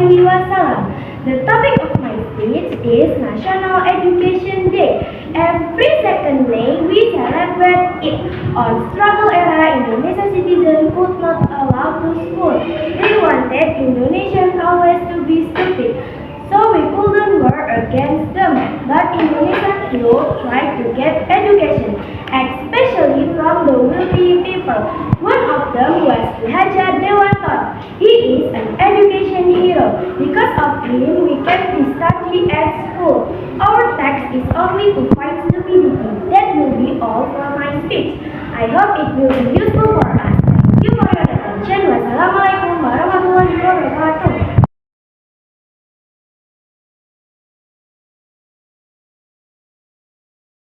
alaihi wasallam. The topic of my speech is National Education Day. Every second day we celebrate it. On struggle era, Indonesian citizens could not allow to school. They wanted Indonesians always to be stupid. So we couldn't war against them. But Indonesian youth tried to get education, especially from the wealthy people. One of them was Ki Hajar Dewantara. He is an education hero. Because of him, we can study at school. Our task is only to fight stupidity. That will be all for my speech. I hope it will be useful for us.